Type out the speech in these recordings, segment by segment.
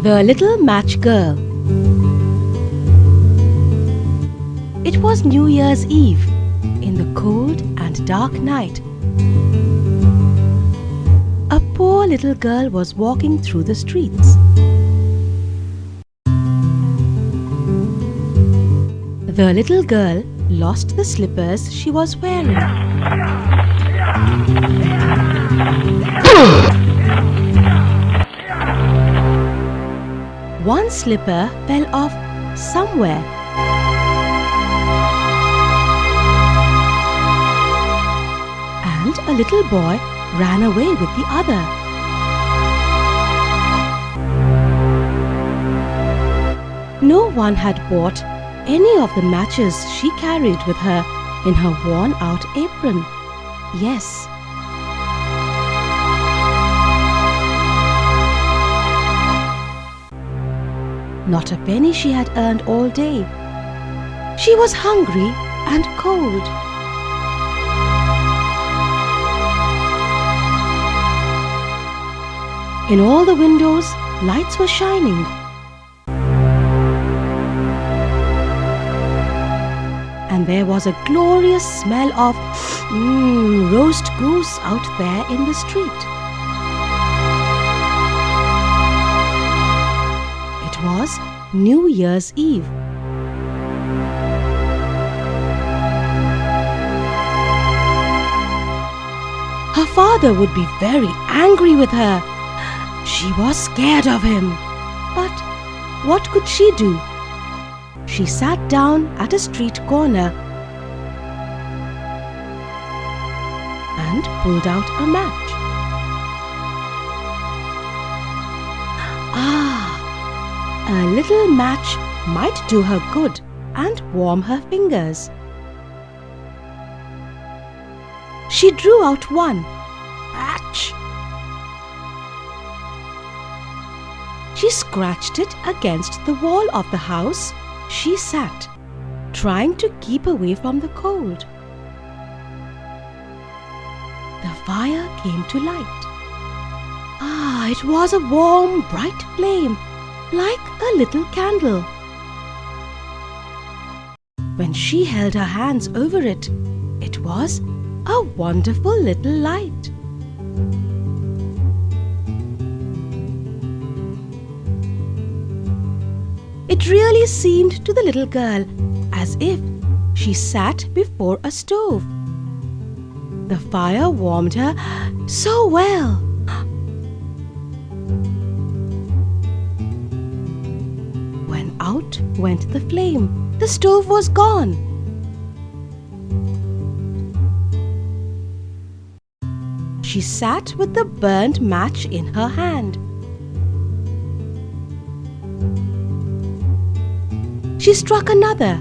The Little Match Girl. It was New Year's Eve, in the cold and dark night. A poor little girl was walking through the streets. The little girl lost the slippers she was wearing. One slipper fell off somewhere. And a little boy ran away with the other. No one had bought any of the matches she carried with her in her worn-out apron. Yes. Not a penny she had earned all day. She was hungry and cold. In all the windows, lights were shining. And there was a glorious smell of roast goose out there in the street. It was New Year's Eve. Her father would be very angry with her. She was scared of him. But what could she do? She sat down at a street corner and pulled out a match. A little match might do her good and warm her fingers. She drew out one. Match! She scratched it against the wall of the house she sat, trying to keep away from the cold. The fire came to light. It was a warm, bright flame, like a little candle. When she held her hands over it, it was a wonderful little light. It really seemed to the little girl as if she sat before a stove. The fire warmed her so well. When out went the flame, the stove was gone. She sat with the burnt match in her hand. She struck another.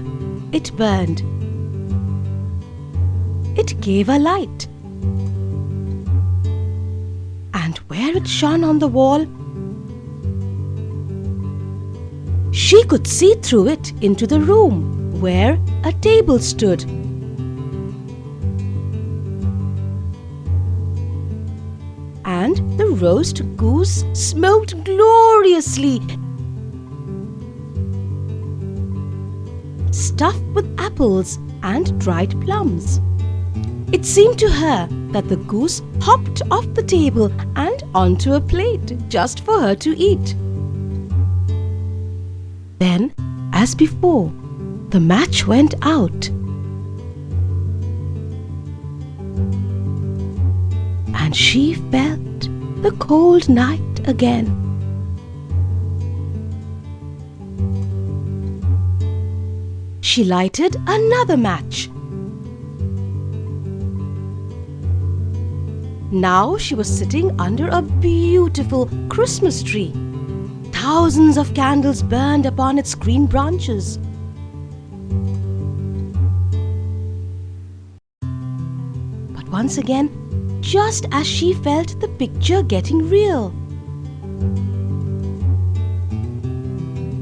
It burned. It gave a light. And where it shone on the wall, she could see through it into the room where a table stood. And the roast goose smoked gloriously, stuffed with apples and dried plums. It seemed to her that the goose hopped off the table and onto a plate just for her to eat. Then, as before, the match went out. And she felt the cold night again. She lighted another match. Now she was sitting under a beautiful Christmas tree. Thousands of candles burned upon its green branches. But once again, just as she felt the picture getting real,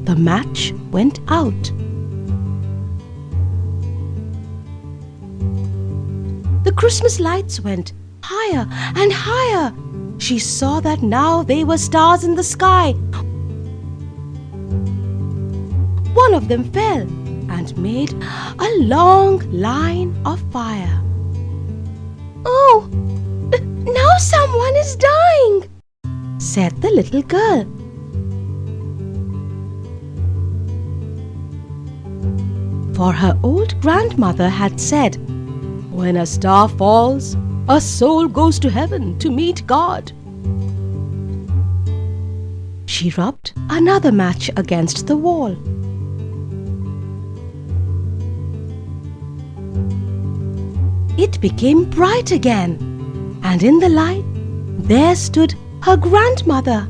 the match went out. The Christmas lights went higher and higher. She saw that now they were stars in the sky. one of them fell and made a long line of fire. "Oh, now someone is dying," said the little girl. For her old grandmother had said, "When a star falls, a soul goes to heaven to meet God." She rubbed another match against the wall. It became bright again, and in the light there stood her grandmother.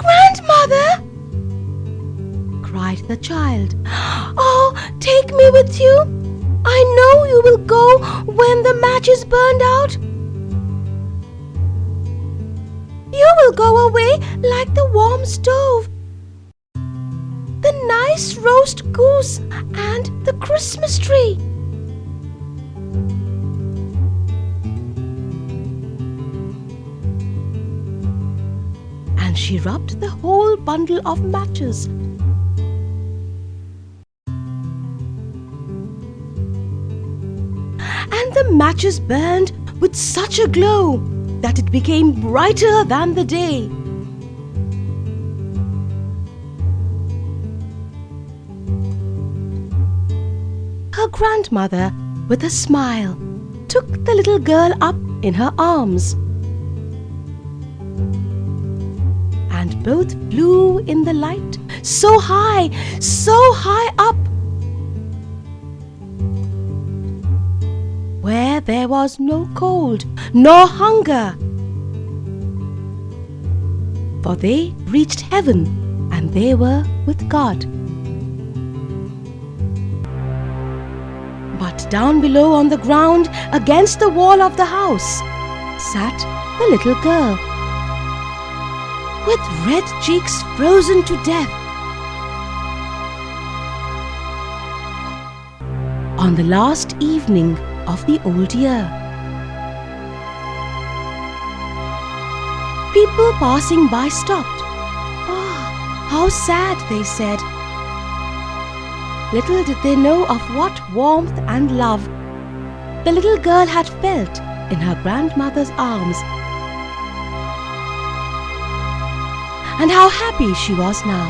"Grandmother!" cried the child. "Oh, take me with you. I know you will go when the match is burned out. You will go away like the warm stove, the nice roast goose, and the Christmas tree." And she rubbed the whole bundle of matches. And the matches burned with such a glow that it became brighter than the day. Her grandmother, with a smile, took the little girl up in her arms, and both flew in the light so high up, where there was no cold nor hunger, for they reached heaven and they were with God. But down below on the ground, against the wall of the house, sat the little girl, with red cheeks frozen to death. On the last evening of the old year, people passing by stopped. "Ah, how sad," they said. Little did they know of what warmth and love the little girl had felt in her grandmother's arms, and how happy she was now.